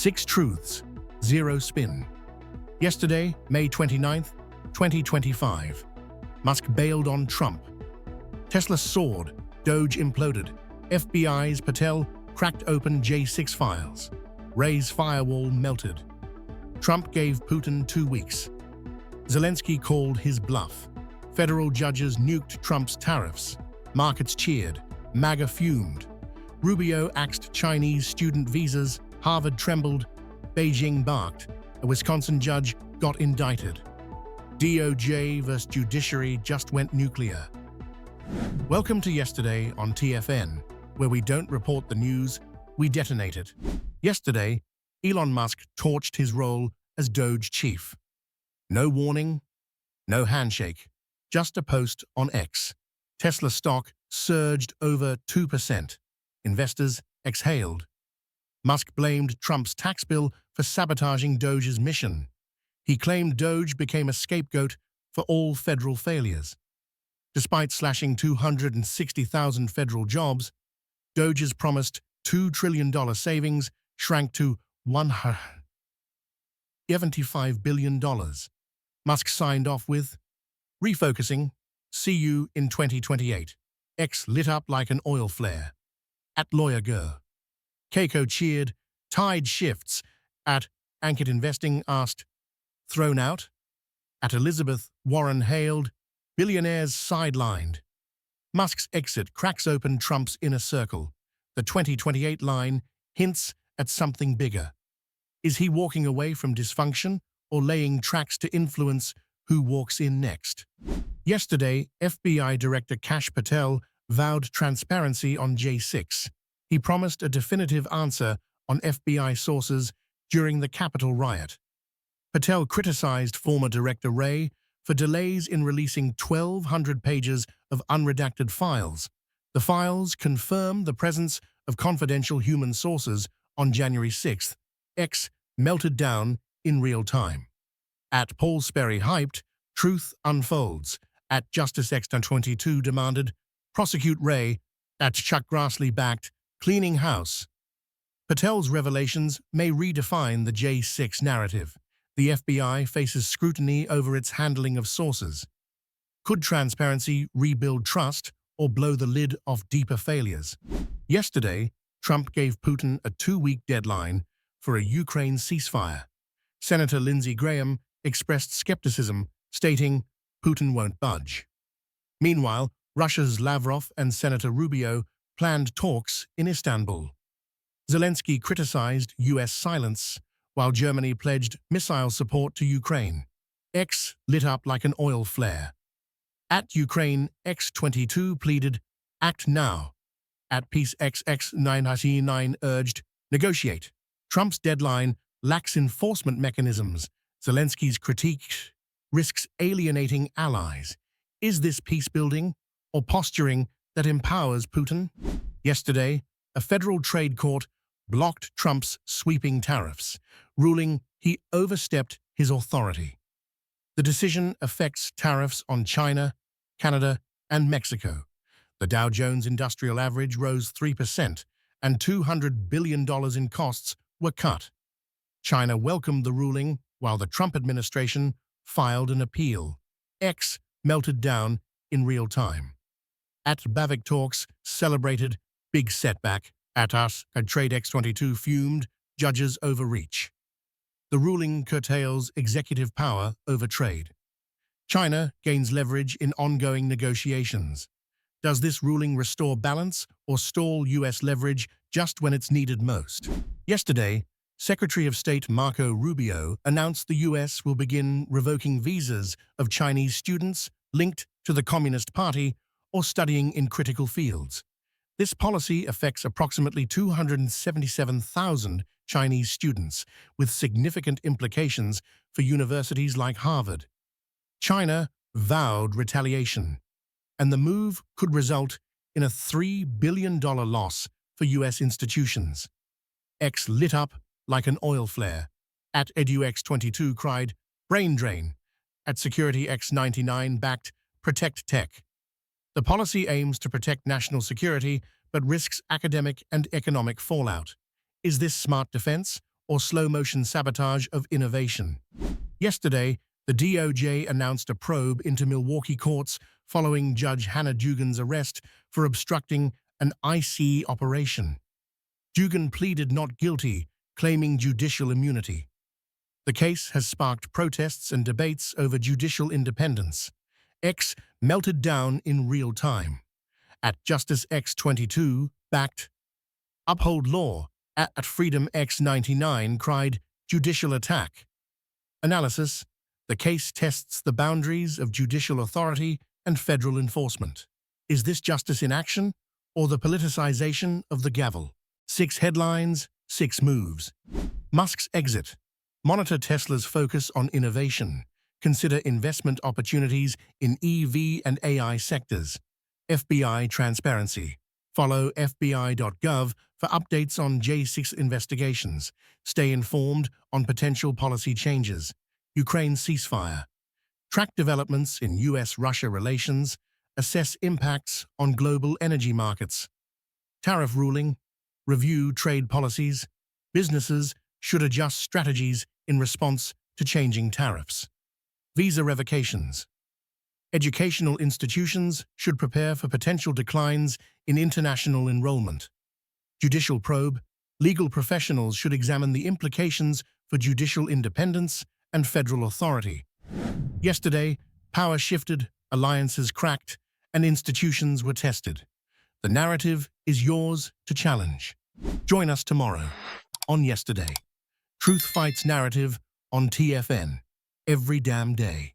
6 truths, 0 spin. Yesterday, May 29th, 2025. Musk bailed on Trump. Tesla soared, DOGE imploded. FBI's Patel cracked open J6 files. Wray's firewall melted. Trump gave Putin 2 weeks. Zelenskyy called his bluff. Federal judges nuked Trump's tariffs. Markets cheered. MAGA fumed. Rubio axed Chinese student visas. Harvard trembled. Beijing barked. A Wisconsin judge got indicted. DOGE vs. judiciary just went nuclear. Welcome to Yesterday on TFN, where we don't report the news, we detonate it. Yesterday, Elon Musk torched his role as DOGE chief. No warning, no handshake, just a post on X. Tesla stock surged over 2%. Investors exhaled. Musk blamed Trump's tax bill for sabotaging DOGE's mission. He claimed DOGE became a scapegoat for all federal failures. Despite slashing 260,000 federal jobs, DOGE's promised $2 trillion savings shrank to $175 billion. Musk signed off with, "Refocusing, see you in 2028. X lit up like an oil flare." At Lawyer Gur. Keiko cheered. Tide shifts. At Anchored Investing asked, "Thrown out?" At Elizabeth Warren hailed, "Billionaires sidelined." Musk's exit cracks open Trump's inner circle. The 2028 line hints at something bigger. Is he walking away from dysfunction or laying tracks to influence who walks in next? Yesterday, FBI Director Kash Patel vowed transparency on J6. He promised a definitive answer on FBI sources during the Capitol riot. Patel criticized former Director Wray for delays in releasing 1,200 pages of unredacted files. The files confirm the presence of confidential human sources on January 6th. X melted down in real time. At Paul Sperry hyped, truth unfolds. At Justice X22 demanded, prosecute Wray. At Chuck Grassley backed, cleaning house. Patel's revelations may redefine the J6 narrative. The FBI faces scrutiny over its handling of sources. Could transparency rebuild trust or blow the lid off deeper failures? Yesterday, Trump gave Putin a 2-week deadline for a Ukraine ceasefire. Senator Lindsey Graham expressed skepticism, stating Putin won't budge. Meanwhile, Russia's Lavrov and Senator Rubio planned talks in Istanbul. Zelenskyy criticized U.S. silence, while Germany pledged missile support to Ukraine. X lit up like an oil flare. At Ukraine, X22 pleaded, act now. At Peace XX999 urged, negotiate. Trump's deadline lacks enforcement mechanisms. Zelenskyy's critique risks alienating allies. Is this peace-building or posturing that empowers Putin? Yesterday, a federal trade court blocked Trump's sweeping tariffs, ruling he overstepped his authority. The decision affects tariffs on China, Canada, and Mexico. The Dow Jones Industrial Average rose 3%, and $200 billion in costs were cut. China welcomed the ruling, while the Trump administration filed an appeal. X melted down in real time. At Bavik Talks celebrated big setback. At us, at Trade X22 fumed, judges overreach. The ruling curtails executive power over trade. China gains leverage in ongoing negotiations. Does this ruling restore balance or stall U.S. leverage just when it's needed most? Yesterday, Secretary of State Marco Rubio announced the U.S. will begin revoking visas of Chinese students linked to the Communist Party or studying in critical fields. This policy affects approximately 277,000 Chinese students, with significant implications for universities like Harvard. China vowed retaliation, and the move could result in a $3 billion loss for U.S. institutions. X lit up like an oil flare. At EduX22 cried, brain drain. At Security X99 backed, protect tech. The policy aims to protect national security, but risks academic and economic fallout. Is this smart defense or slow-motion sabotage of innovation. Yesterday, the DOJ announced a probe into Milwaukee courts following Judge Hannah Dugan's arrest for obstructing an IC operation. Dugan pleaded not guilty, claiming judicial immunity. The case has sparked protests and debates over judicial independence. X melted down in real time. At Justice X22, backed, uphold law. At Freedom X99 cried, judicial attack. Analysis: the case tests the boundaries of judicial authority and federal enforcement. Is this justice in action, or the politicization of the gavel? 6 headlines, 6 moves. Musk's exit. Monitor Tesla's focus on innovation. Consider investment opportunities in EV and AI sectors. FBI transparency. Follow FBI.gov for updates on J6 investigations. Stay informed on potential policy changes. Ukraine ceasefire. Track developments in US-Russia relations. Assess impacts on global energy markets. Tariff ruling. Review trade policies. Businesses should adjust strategies in response to changing tariffs. Visa revocations. Educational institutions should prepare for potential declines in international enrollment. Judicial probe. Legal professionals should examine the implications for judicial independence and federal authority. Yesterday, power shifted, alliances cracked, and institutions were tested. The narrative is yours to challenge. Join us tomorrow on Yesterday. Truth Fights Narrative on TFN. Every damn day.